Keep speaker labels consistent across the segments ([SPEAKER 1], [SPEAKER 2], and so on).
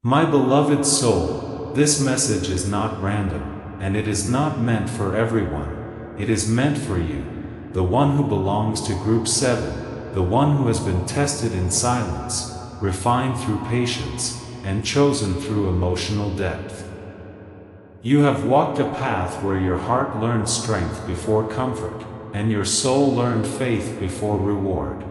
[SPEAKER 1] My beloved soul, this message is not random, and it is not meant for everyone. It is meant for you, the one who belongs to Group 7, the one who has been tested in silence, refined through patience, and chosen through emotional depth. You have walked a path where your heart learned strength before comfort, and your soul learned faith before reward.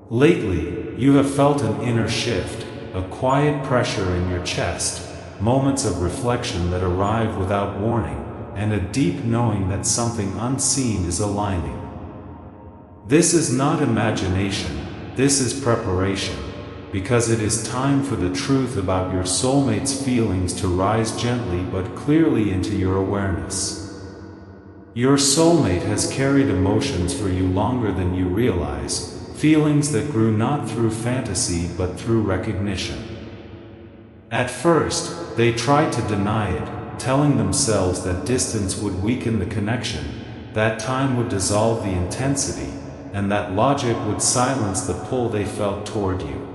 [SPEAKER 1] Lately, you have felt an inner shift, a quiet pressure in your chest, moments of reflection that arrive without warning, and a deep knowing that something unseen is aligning. This is not imagination, this is preparation, because it is time for the truth about your soulmate's feelings to rise gently but clearly into your awareness. Your soulmate has carried emotions for you longer than you realize, feelings that grew not through fantasy but through recognition. At first, they tried to deny it, telling themselves that distance would weaken the connection, that time would dissolve the intensity, and that logic would silence the pull they felt toward you.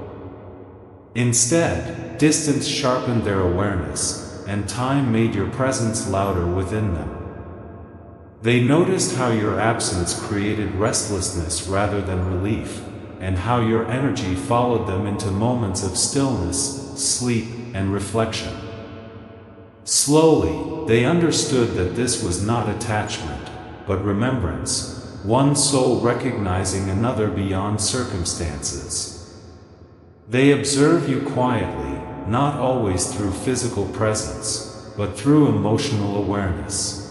[SPEAKER 1] Instead, distance sharpened their awareness, and time made your presence louder within them. They noticed how your absence created restlessness rather than relief, and how your energy followed them into moments of stillness, sleep, and reflection. Slowly, they understood that this was not attachment, but remembrance, one soul recognizing another beyond circumstances. They observe you quietly, not always through physical presence, but through emotional awareness.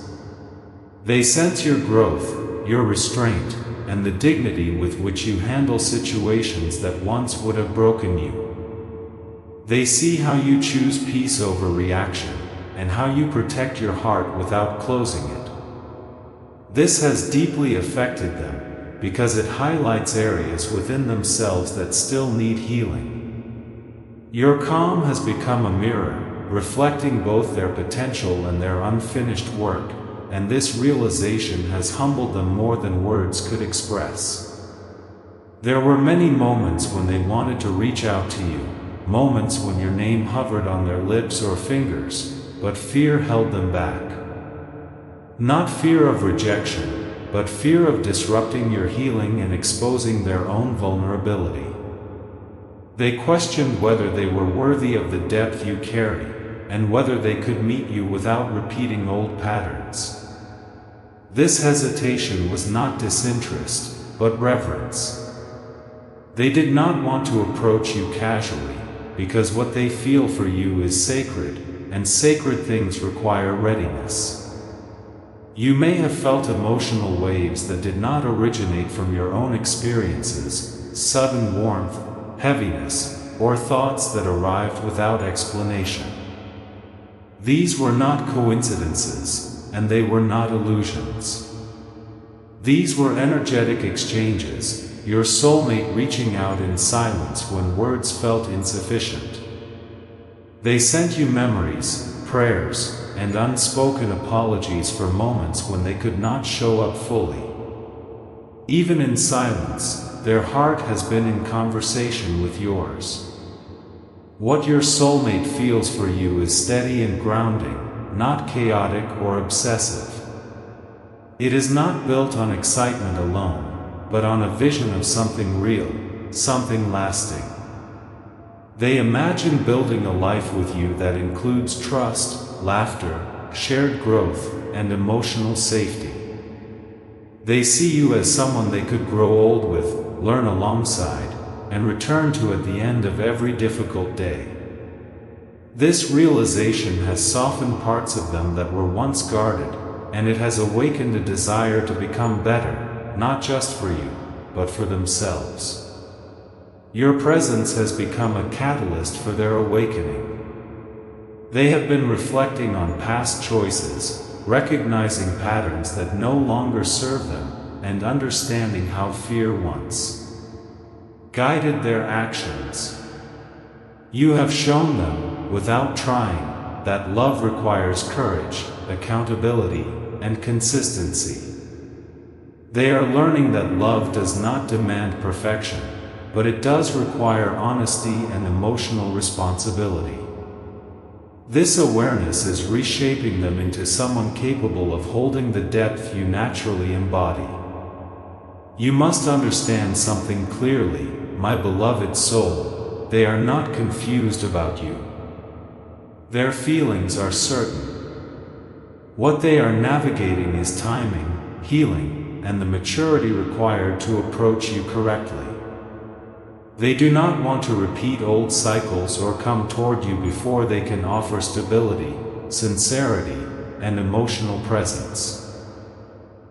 [SPEAKER 1] They sense your growth, your restraint, and the dignity with which you handle situations that once would have broken you. They see how you choose peace over reaction, and how you protect your heart without closing it. This has deeply affected them, because it highlights areas within themselves that still need healing. Your calm has become a mirror, reflecting both their potential and their unfinished work, and this realization has humbled them more than words could express. There were many moments when they wanted to reach out to you, moments when your name hovered on their lips or fingers, but fear held them back. Not fear of rejection, but fear of disrupting your healing and exposing their own vulnerability. They questioned whether they were worthy of the depth you carry, and whether they could meet you without repeating old patterns. This hesitation was not disinterest, but reverence. They did not want to approach you casually, because what they feel for you is sacred, and sacred things require readiness. You may have felt emotional waves that did not originate from your own experiences, sudden warmth, heaviness, or thoughts that arrived without explanation. These were not coincidences, and they were not illusions. These were energetic exchanges, your soulmate reaching out in silence when words felt insufficient. They sent you memories, prayers, and unspoken apologies for moments when they could not show up fully. Even in silence, their heart has been in conversation with yours. What your soulmate feels for you is steady and grounding, not chaotic or obsessive. It is not built on excitement alone, but on a vision of something real, something lasting. They imagine building a life with you that includes trust, laughter, shared growth, and emotional safety. They see you as someone they could grow old with, learn alongside, and return to at the end of every difficult day. This realization has softened parts of them that were once guarded, and it has awakened a desire to become better, not just for you, but for themselves. Your presence has become a catalyst for their awakening. They have been reflecting on past choices, recognizing patterns that no longer serve them, and understanding how fear once guided their actions. You have shown them, without trying, that love requires courage, accountability, and consistency. They are learning that love does not demand perfection, but it does require honesty and emotional responsibility. This awareness is reshaping them into someone capable of holding the depth you naturally embody. You must understand something clearly, my beloved soul. They are not confused about you. Their feelings are certain. What they are navigating is timing, healing, and the maturity required to approach you correctly. They do not want to repeat old cycles or come toward you before they can offer stability, sincerity, and emotional presence.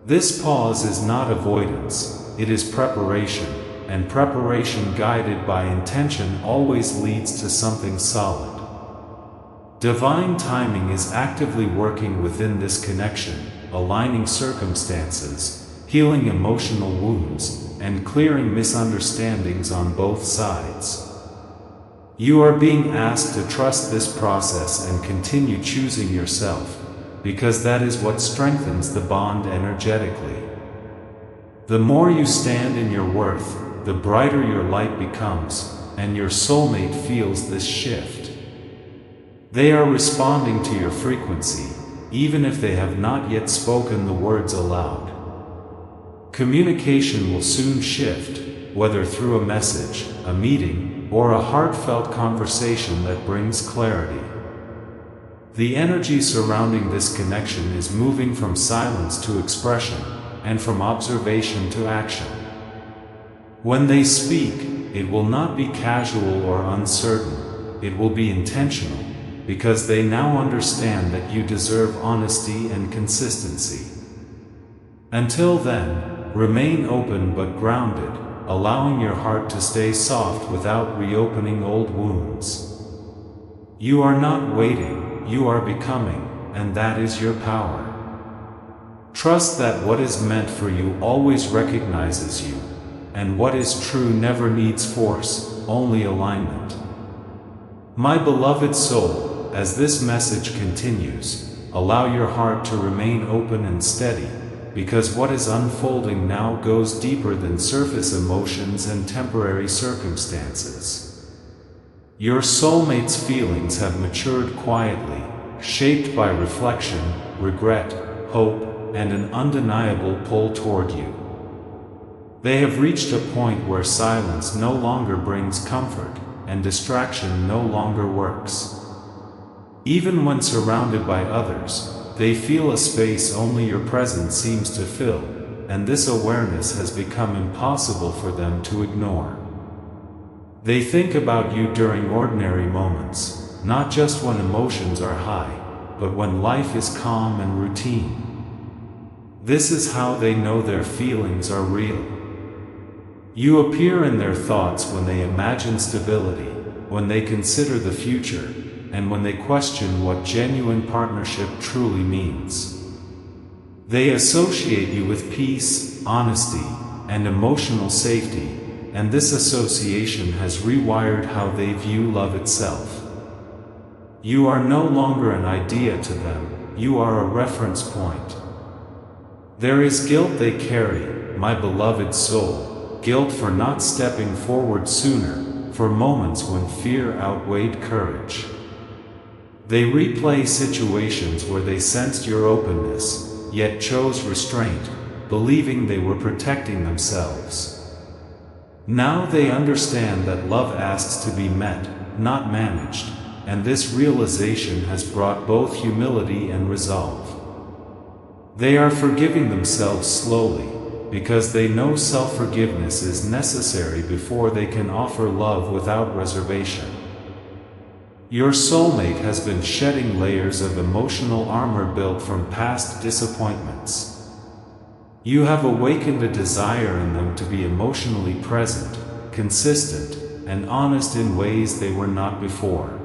[SPEAKER 1] This pause is not avoidance, it is preparation, and preparation guided by intention always leads to something solid. Divine timing is actively working within this connection, aligning circumstances, healing emotional wounds, and clearing misunderstandings on both sides. You are being asked to trust this process and continue choosing yourself, because that is what strengthens the bond energetically. The more you stand in your worth, the brighter your light becomes, and your soulmate feels this shift. They are responding to your frequency, even if they have not yet spoken the words aloud. Communication will soon shift, whether through a message, a meeting, or a heartfelt conversation that brings clarity. The energy surrounding this connection is moving from silence to expression, and from observation to action. When they speak, it will not be casual or uncertain, it will be intentional, because they now understand that you deserve honesty and consistency. Until then, remain open but grounded, allowing your heart to stay soft without reopening old wounds. You are not waiting, you are becoming, and that is your power. Trust that what is meant for you always recognizes you, and what is true never needs force, only alignment. My beloved soul, as this message continues, allow your heart to remain open and steady, because what is unfolding now goes deeper than surface emotions and temporary circumstances. Your soulmate's feelings have matured quietly, shaped by reflection, regret, hope, and an undeniable pull toward you. They have reached a point where silence no longer brings comfort, and distraction no longer works. Even when surrounded by others, they feel a space only your presence seems to fill, and this awareness has become impossible for them to ignore. They think about you during ordinary moments, not just when emotions are high, but when life is calm and routine. This is how they know their feelings are real. You appear in their thoughts when they imagine stability, when they consider the future, and when they question what genuine partnership truly means. They associate you with peace, honesty, and emotional safety, and this association has rewired how they view love itself. You are no longer an idea to them, you are a reference point. There is guilt they carry, my beloved soul, guilt for not stepping forward sooner, for moments when fear outweighed courage. They replay situations where they sensed your openness, yet chose restraint, believing they were protecting themselves. Now they understand that love asks to be met, not managed, and this realization has brought both humility and resolve. They are forgiving themselves slowly, because they know self-forgiveness is necessary before they can offer love without reservation. Your soulmate has been shedding layers of emotional armor built from past disappointments. You have awakened a desire in them to be emotionally present, consistent, and honest in ways they were not before.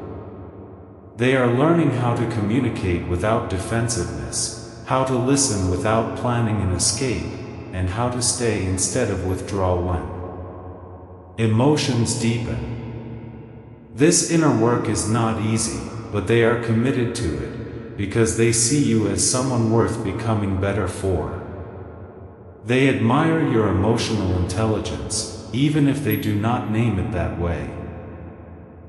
[SPEAKER 1] They are learning how to communicate without defensiveness, how to listen without planning an escape, and how to stay instead of withdraw when emotions deepen. This inner work is not easy, but they are committed to it, because they see you as someone worth becoming better for. They admire your emotional intelligence, even if they do not name it that way.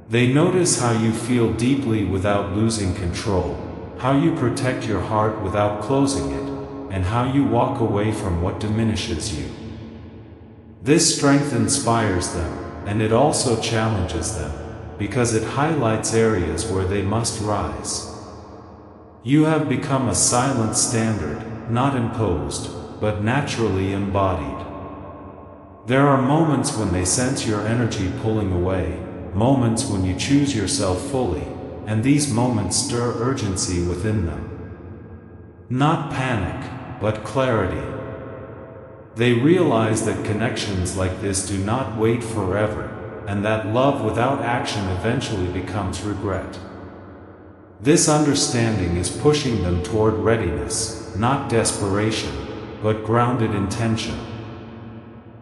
[SPEAKER 1] They notice how you feel deeply without losing control, how you protect your heart without closing it, and how you walk away from what diminishes you. This strength inspires them, and it also challenges them, because it highlights areas where they must rise. You have become a silent standard, not imposed, but naturally embodied. There are moments when they sense your energy pulling away, moments when you choose yourself fully, and these moments stir urgency within them. Not panic, but clarity. They realize that connections like this do not wait forever, and that love without action eventually becomes regret. This understanding is pushing them toward readiness, not desperation, but grounded intention.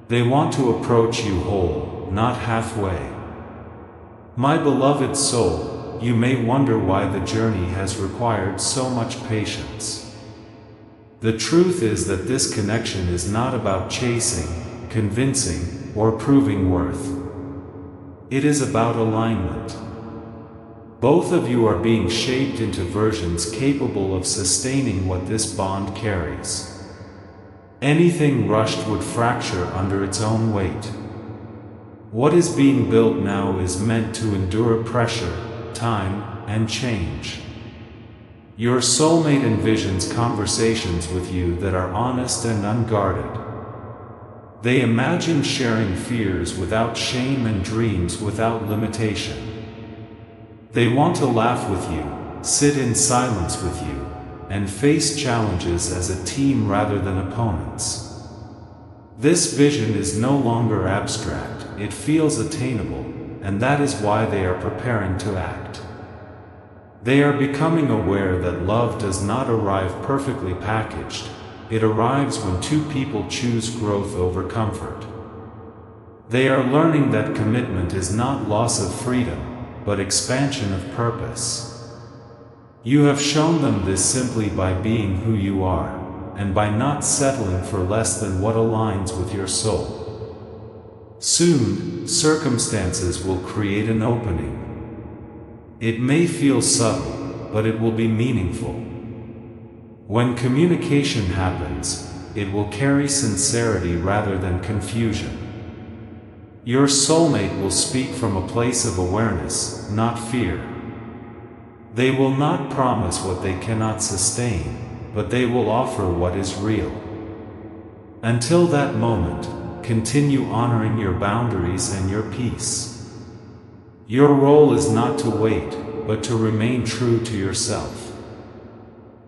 [SPEAKER 1] They want to approach you whole, not halfway. My beloved soul, you may wonder why the journey has required so much patience. The truth is that this connection is not about chasing, convincing, or proving worth. It is about alignment. Both of you are being shaped into versions capable of sustaining what this bond carries. Anything rushed would fracture under its own weight. What is being built now is meant to endure pressure, time, and change. Your soulmate envisions conversations with you that are honest and unguarded. They imagine sharing fears without shame and dreams without limitation. They want to laugh with you, sit in silence with you, and face challenges as a team rather than opponents. This vision is no longer abstract, it feels attainable, and that is why they are preparing to act. They are becoming aware that love does not arrive perfectly packaged, it arrives when two people choose growth over comfort. They are learning that commitment is not loss of freedom, but expansion of purpose. You have shown them this simply by being who you are, and by not settling for less than what aligns with your soul. Soon, circumstances will create an opening. It may feel subtle, but it will be meaningful. When communication happens, it will carry sincerity rather than confusion. Your soulmate will speak from a place of awareness, not fear. They will not promise what they cannot sustain, but they will offer what is real. Until that moment, continue honoring your boundaries and your peace. Your role is not to wait, but to remain true to yourself.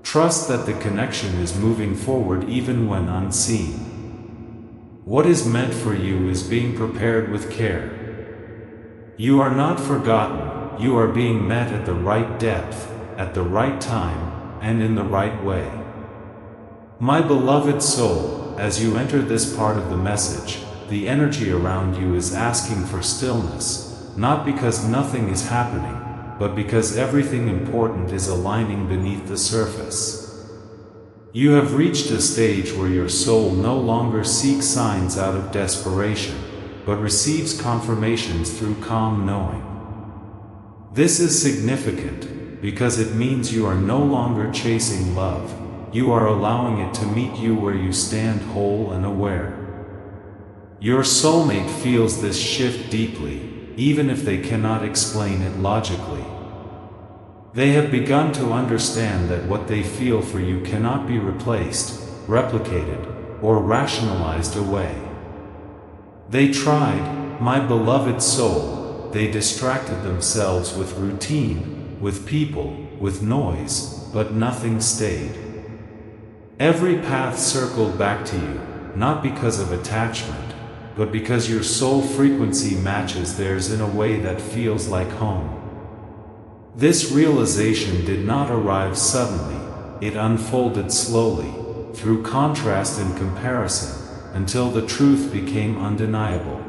[SPEAKER 1] Trust that the connection is moving forward even when unseen. What is meant for you is being prepared with care. You are not forgotten, you are being met at the right depth, at the right time, and in the right way. My beloved soul, as you enter this part of the message, the energy around you is asking for stillness, not because nothing is happening, but because everything important is aligning beneath the surface. You have reached a stage where your soul no longer seeks signs out of desperation, but receives confirmations through calm knowing. This is significant, because it means you are no longer chasing love, you are allowing it to meet you where you stand whole and aware. Your soulmate feels this shift deeply, even if they cannot explain it logically. They have begun to understand that what they feel for you cannot be replaced, replicated, or rationalized away. They tried, my beloved soul, they distracted themselves with routine, with people, with noise, but nothing stayed. Every path circled back to you, not because of attachment, but because your soul frequency matches theirs in a way that feels like home. This realization did not arrive suddenly, it unfolded slowly, through contrast and comparison, until the truth became undeniable.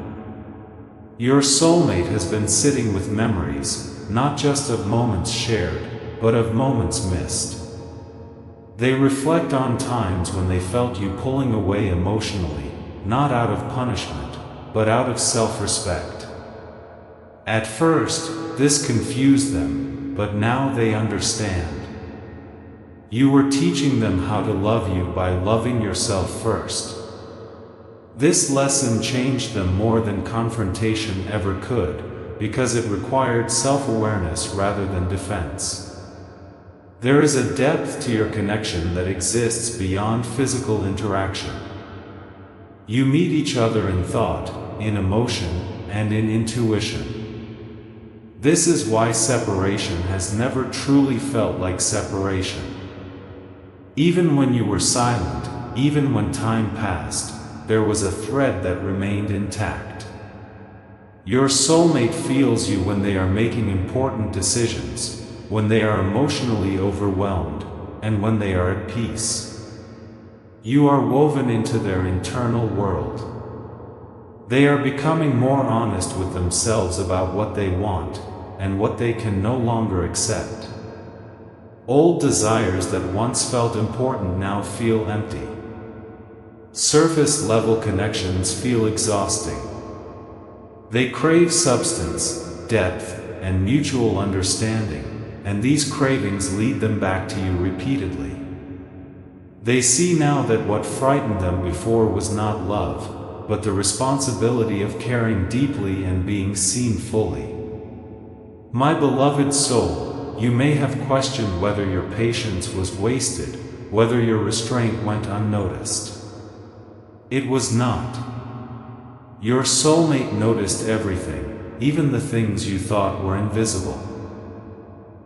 [SPEAKER 1] Your soulmate has been sitting with memories, not just of moments shared, but of moments missed. They reflect on times when they felt you pulling away emotionally, not out of punishment, but out of self-respect. At first, this confused them, but now they understand. You were teaching them how to love you by loving yourself first. This lesson changed them more than confrontation ever could, because it required self-awareness rather than defense. There is a depth to your connection that exists beyond physical interaction. You meet each other in thought, in emotion, and in intuition. This is why separation has never truly felt like separation. Even when you were silent, even when time passed, there was a thread that remained intact. Your soulmate feels you when they are making important decisions, when they are emotionally overwhelmed, and when they are at peace. You are woven into their internal world. They are becoming more honest with themselves about what they want, and what they can no longer accept. Old desires that once felt important now feel empty. Surface-level connections feel exhausting. They crave substance, depth, and mutual understanding, and these cravings lead them back to you repeatedly. They see now that what frightened them before was not love, but the responsibility of caring deeply and being seen fully. My beloved soul, you may have questioned whether your patience was wasted, whether your restraint went unnoticed. It was not. Your soulmate noticed everything, even the things you thought were invisible.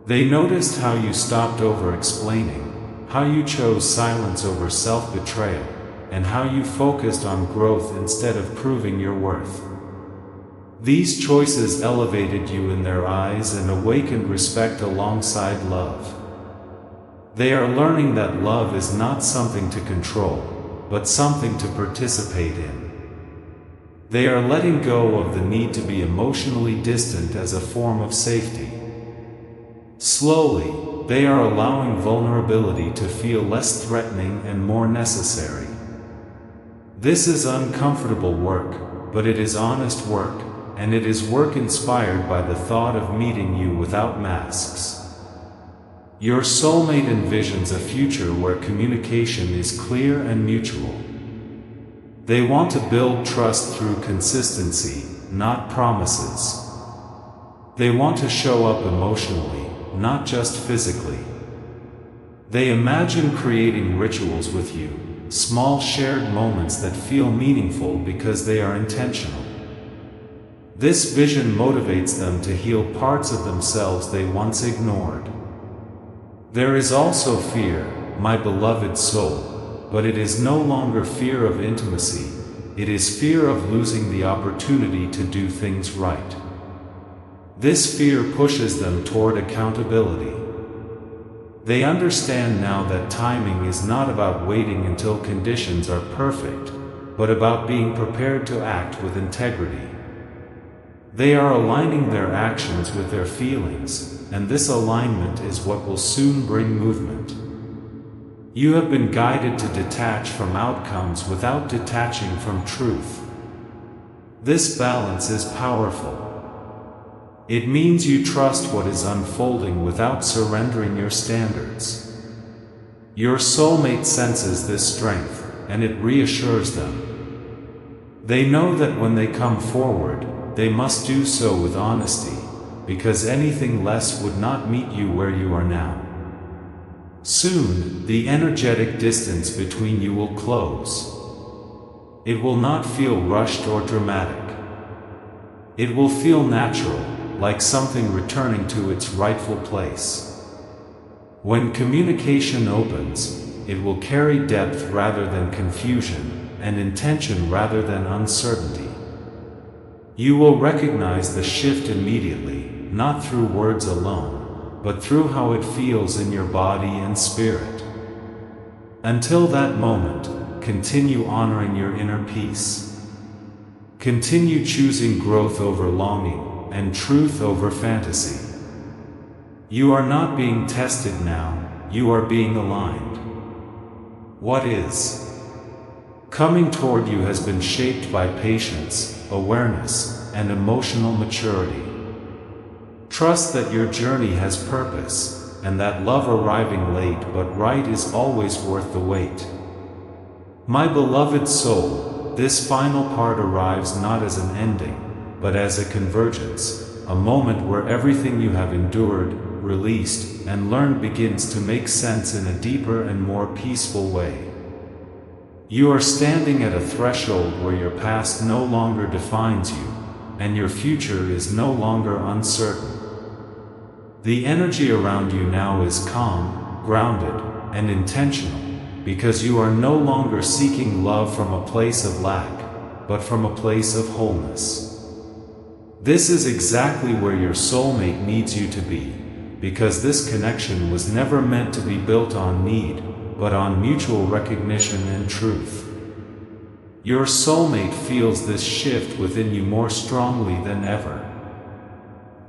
[SPEAKER 1] They noticed how you stopped over-explaining, how you chose silence over self-betrayal, and how you focused on growth instead of proving your worth. These choices elevated you in their eyes and awakened respect alongside love. They are learning that love is not something to control, but something to participate in. They are letting go of the need to be emotionally distant as a form of safety. Slowly, they are allowing vulnerability to feel less threatening and more necessary. This is uncomfortable work, but it is honest work, and it is work inspired by the thought of meeting you without masks. Your soulmate envisions a future where communication is clear and mutual. They want to build trust through consistency, not promises. They want to show up emotionally, not just physically. They imagine creating rituals with you, small shared moments that feel meaningful because they are intentional. This vision motivates them to heal parts of themselves they once ignored. There is also fear, my beloved soul, but it is no longer fear of intimacy, it is fear of losing the opportunity to do things right. This fear pushes them toward accountability. They understand now that timing is not about waiting until conditions are perfect, but about being prepared to act with integrity. They are aligning their actions with their feelings, and this alignment is what will soon bring movement. You have been guided to detach from outcomes without detaching from truth. This balance is powerful. It means you trust what is unfolding without surrendering your standards. Your soulmate senses this strength, and it reassures them. They know that when they come forward, they must do so with honesty, because anything less would not meet you where you are now. Soon, the energetic distance between you will close. It will not feel rushed or dramatic. It will feel natural, like something returning to its rightful place. When communication opens, it will carry depth rather than confusion, and intention rather than uncertainty. You will recognize the shift immediately, not through words alone, but through how it feels in your body and spirit. Until that moment, continue honoring your inner peace. Continue choosing growth over longing, and truth over fantasy. You are not being tested now, you are being aligned. What is? coming toward you has been shaped by patience, awareness, and emotional maturity. Trust that your journey has purpose, and that love arriving late but right is always worth the wait. My beloved soul, this final part arrives not as an ending, but as a convergence, a moment where everything you have endured, released, and learned begins to make sense in a deeper and more peaceful way. You are standing at a threshold where your past no longer defines you, and your future is no longer uncertain. The energy around you now is calm, grounded, and intentional, because you are no longer seeking love from a place of lack, but from a place of wholeness. This is exactly where your soulmate needs you to be, because this connection was never meant to be built on need, but on mutual recognition and truth. Your soulmate feels this shift within you more strongly than ever.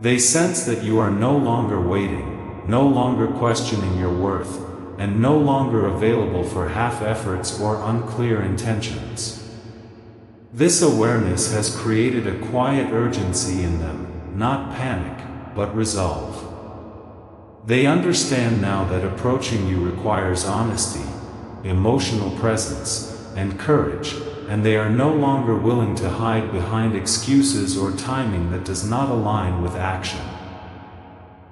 [SPEAKER 1] They sense that you are no longer waiting, no longer questioning your worth, and no longer available for half efforts or unclear intentions. This awareness has created a quiet urgency in them, not panic, but resolve. They understand now that approaching you requires honesty, emotional presence, and courage, and they are no longer willing to hide behind excuses or timing that does not align with action.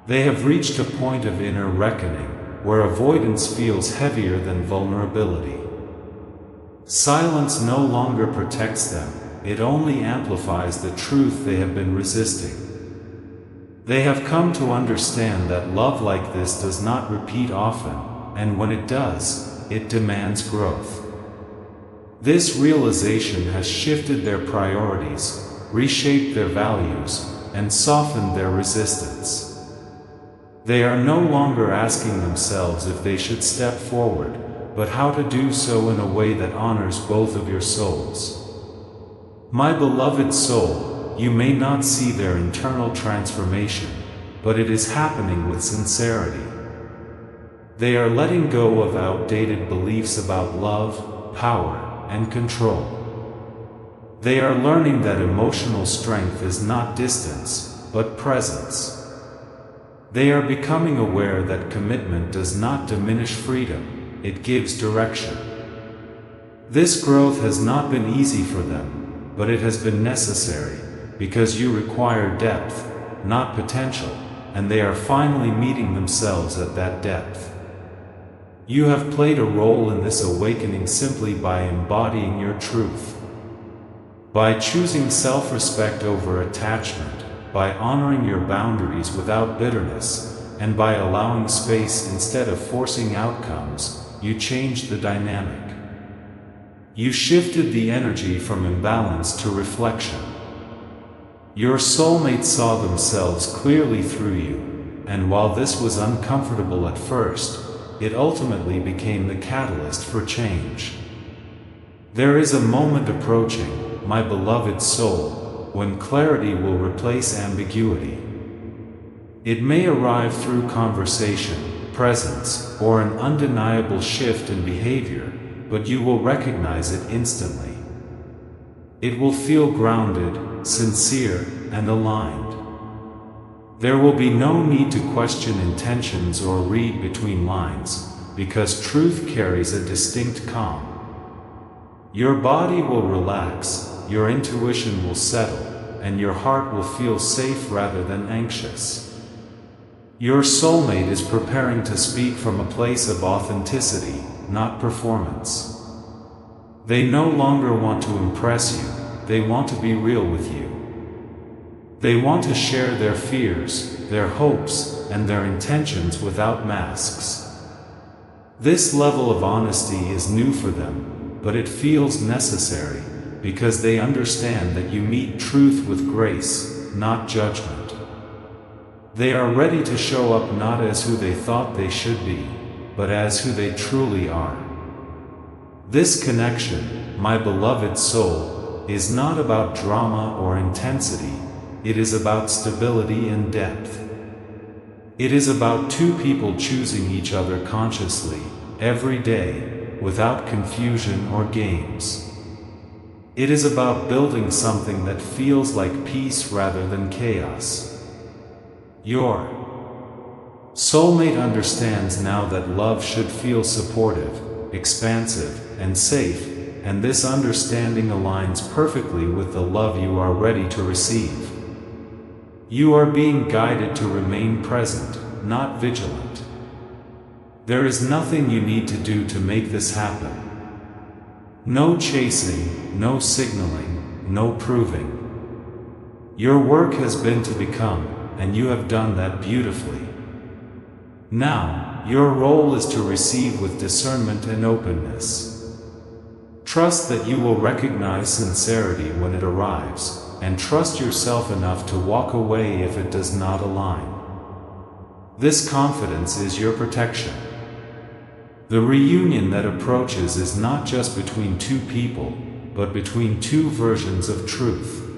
[SPEAKER 1] They have reached a point of inner reckoning, where avoidance feels heavier than vulnerability. Silence no longer protects them, it only amplifies the truth they have been resisting. They have come to understand that love like this does not repeat often, and when it does, it demands growth. This realization has shifted their priorities, reshaped their values, and softened their resistance. They are no longer asking themselves if they should step forward, but how to do so in a way that honors both of your souls. My beloved soul, you may not see their internal transformation, but it is happening with sincerity. They are letting go of outdated beliefs about love, power, and control. They are learning that emotional strength is not distance, but presence. They are becoming aware that commitment does not diminish freedom, it gives direction. This growth has not been easy for them, but it has been necessary, because you require depth, not potential, and they are finally meeting themselves at that depth. You have played a role in this awakening simply by embodying your truth. By choosing self-respect over attachment, by honoring your boundaries without bitterness, and by allowing space instead of forcing outcomes, you changed the dynamic. You shifted the energy from imbalance to reflection. Your soulmate saw themselves clearly through you, and while this was uncomfortable at first, it ultimately became the catalyst for change. There is a moment approaching, my beloved soul, when clarity will replace ambiguity. It may arrive through conversation, presence, or an undeniable shift in behavior, but you will recognize it instantly. It will feel grounded, sincere, and aligned. There will be no need to question intentions or read between lines, because truth carries a distinct calm. Your body will relax, your intuition will settle, and your heart will feel safe rather than anxious. Your soulmate is preparing to speak from a place of authenticity, not performance. They no longer want to impress you, they want to be real with you. They want to share their fears, their hopes, and their intentions without masks. This level of honesty is new for them, but it feels necessary, because they understand that you meet truth with grace, not judgment. They are ready to show up not as who they thought they should be, but as who they truly are. This connection, my beloved soul, is not about drama or intensity. It is about stability and depth. It is about two people choosing each other consciously, every day, without confusion or games. It is about building something that feels like peace rather than chaos. Your soulmate understands now that love should feel supportive, expansive, and safe, and this understanding aligns perfectly with the love you are ready to receive. You are being guided to remain present, not vigilant. There is nothing you need to do to make this happen. No chasing, no signaling, no proving. Your work has been to become, and you have done that beautifully. Now, your role is to receive with discernment and openness. Trust that you will recognize sincerity when it arrives, and trust yourself enough to walk away if it does not align. This confidence is your protection. The reunion that approaches is not just between two people, but between two versions of truth.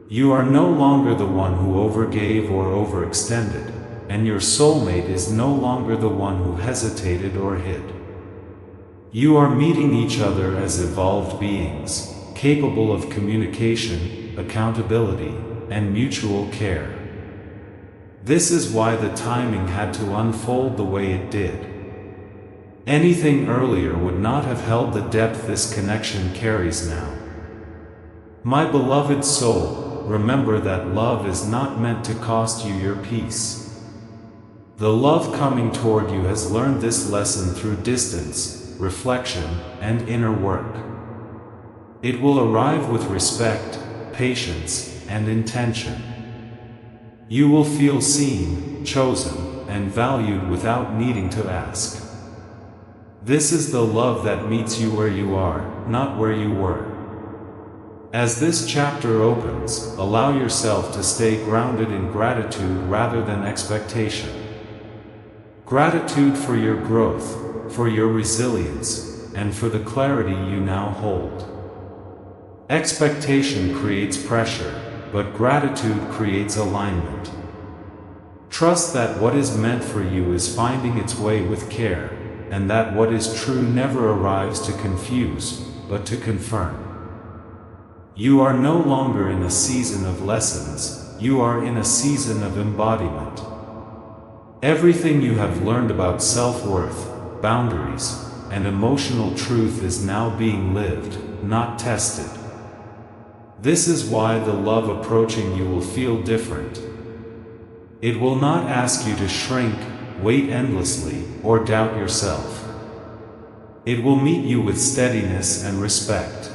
[SPEAKER 1] You are no longer the one who overgave or overextended, and your soulmate is no longer the one who hesitated or hid. You are meeting each other as evolved beings, capable of communication, accountability, and mutual care. This is why the timing had to unfold the way it did. Anything earlier would not have held the depth this connection carries now. My beloved soul, remember that love is not meant to cost you your peace. The love coming toward you has learned this lesson through distance, reflection, and inner work. It will arrive with respect, patience, and intention. You will feel seen, chosen, and valued without needing to ask. This is the love that meets you where you are, not where you were. As this chapter opens, allow yourself to stay grounded in gratitude rather than expectation. Gratitude for your growth, for your resilience, and for the clarity you now hold. Expectation creates pressure, but gratitude creates alignment. Trust that what is meant for you is finding its way with care, and that what is true never arrives to confuse, but to confirm. You are no longer in a season of lessons, you are in a season of embodiment. Everything you have learned about self-worth, boundaries, and emotional truth is now being lived, not tested. This is why the love approaching you will feel different. It will not ask you to shrink, wait endlessly, or doubt yourself. It will meet you with steadiness and respect.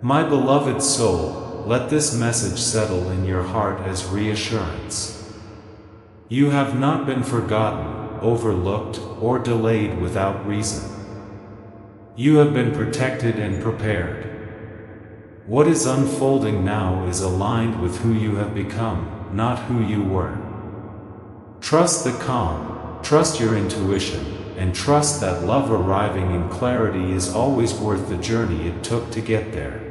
[SPEAKER 1] My beloved soul, let this message settle in your heart as reassurance. You have not been forgotten, overlooked, or delayed without reason. You have been protected and prepared. What is unfolding now is aligned with who you have become, not who you were. Trust the calm, trust your intuition, and trust that love arriving in clarity is always worth the journey it took to get there.